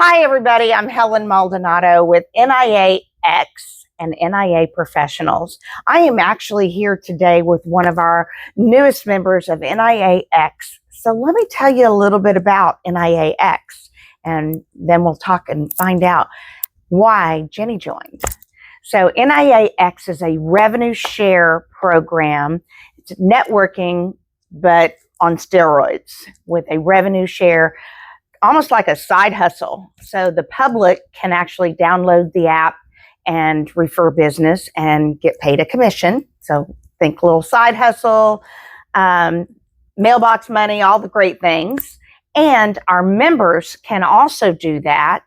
Hi, everybody. I'm Helen Maldonado with NIAX and NIA Professionals. I am actually here today with one of our newest members of NIAX. So let me tell you a little bit about NIAX, and then we'll talk and find out why Jenny joined. So NIAX is a revenue share program. It's networking, but on steroids with a revenue share, almost like a side hustle. So the public can actually download the app and refer business and get paid a commission. So think little side hustle, mailbox money, all the great things. And our members can also do that.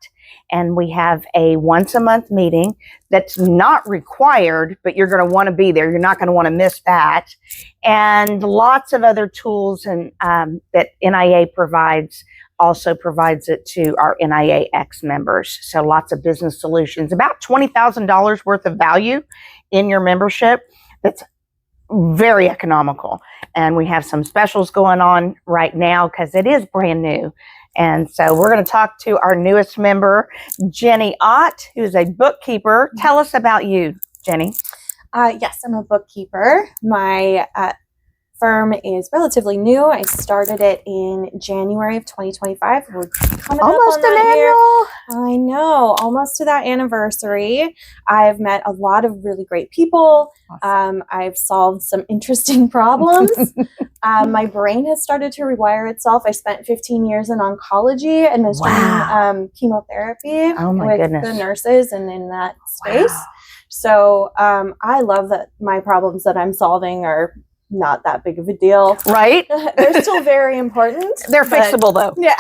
And we have a once a month meeting that's not required, but you're going to want to be there. You're not going to want to miss that. And lots of other tools and that NIA also provides it to our NIAX members. So lots of business solutions, about $20,000 worth of value in your membership. That's very economical. And we have some specials going on right now because it is brand new. And so we're going to talk to our newest member, Jenny Aught, who's a bookkeeper. Tell us about you, Jenny. Yes, I'm a bookkeeper. My firm is relatively new. I started it in January of 2025. We're coming almost up on an that annual. I know, almost to that anniversary. I've met a lot of really great people. Awesome. I've solved some interesting problems. My brain has started to rewire itself. I spent 15 years in oncology administering chemotherapy with the nurses and in that space. Wow. So I love that my problems that I'm solving are not that big of a deal. Right? They're still very important. They're fixable though. Yeah.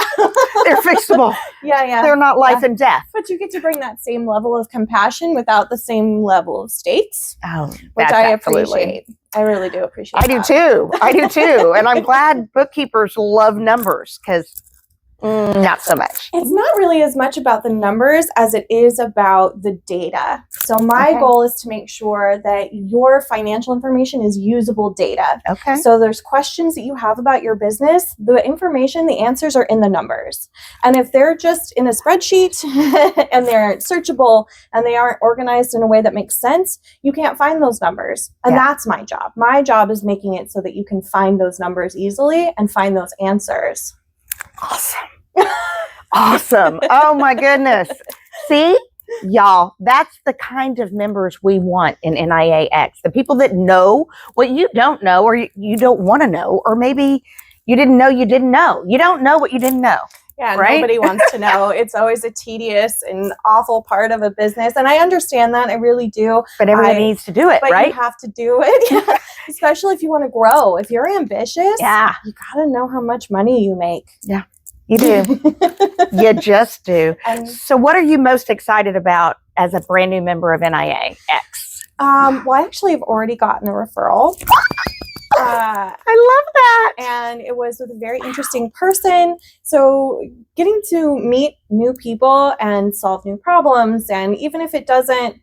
They're fixable. Yeah. They're not life and death. But you get to bring that same level of compassion without the same level of stakes. Oh, which I appreciate. I really do appreciate I do too. I do too. And I'm glad bookkeepers love numbers because not so much. It's not really as much about the numbers as it is about the data. So my goal is to make sure that your financial information is usable data. Okay. So there's questions that you have about your business, the information, the answers are in the numbers. And if they're just in a spreadsheet and they're searchable and they aren't organized in a way that makes sense, you can't find those numbers. And that's my job. My job is making it so that you can find those numbers easily and find those answers. Awesome. Awesome. Oh my goodness. See, y'all, that's the kind of members we want in NIAX. The people that know what you don't know or you don't want to know, or maybe you didn't know you didn't know. You don't know what you didn't know. Yeah, right? Nobody wants to know. It's always a tedious and awful part of a business. And I understand that. I really do. But everybody needs to do it, right? You have to do it. Yeah. Especially if you want to grow. If you're ambitious, you got to know how much money you make. Yeah. You do. You just do. So what are you most excited about as a brand new member of NIAX? Well, I actually have already gotten a referral. I love that. And it was with a very interesting person. So getting to meet new people and solve new problems, and even if it doesn't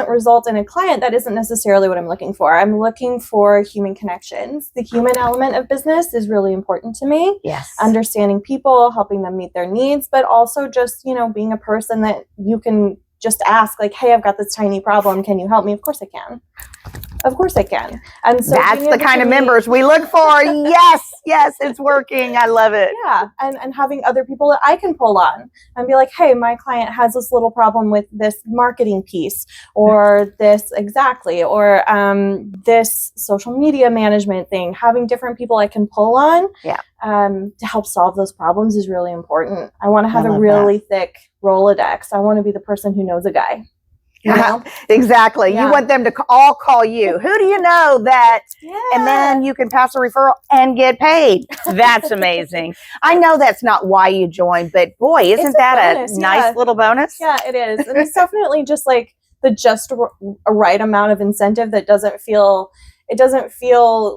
result in a client, that isn't necessarily what I'm looking for. I'm looking for human connections. The human element of business is really important to me. Yes. Understanding people, helping them meet their needs, but also just, being a person that you can just ask, like, hey, I've got this tiny problem. Can you help me? Of course I can. Of course I can. And so that's the kind of members we look for. Yes, it's working. I love it. Yeah, and having other people that I can pull on and be like, hey, my client has this little problem with this marketing piece or this or this social media management thing. Having different people I can pull on to help solve those problems is really important. I want to have a really thick Rolodex. I want to be the person who knows a guy. You know? Exactly. Yeah. You want them to all call you. Who do you know that? Yeah. And then you can pass a referral and get paid. That's amazing. I know that's not why you joined, but boy, isn't that bonus, a nice little bonus? Yeah, it is. And it's definitely just like the right amount of incentive that doesn't feel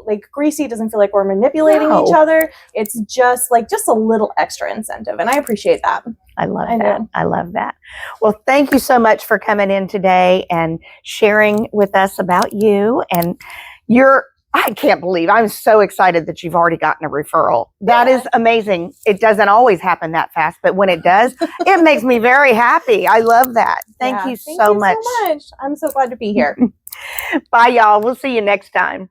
like greasy. It doesn't feel like we're manipulating each other. It's just a little extra incentive. And I appreciate that. I love that. Well, thank you so much for coming in today and sharing with us about you and your I can't believe, I'm so excited that you've already gotten a referral. That is amazing. It doesn't always happen that fast, but when it does, it makes me very happy. I love that. Thank you so much. I'm so glad to be here. Bye, y'all. We'll see you next time.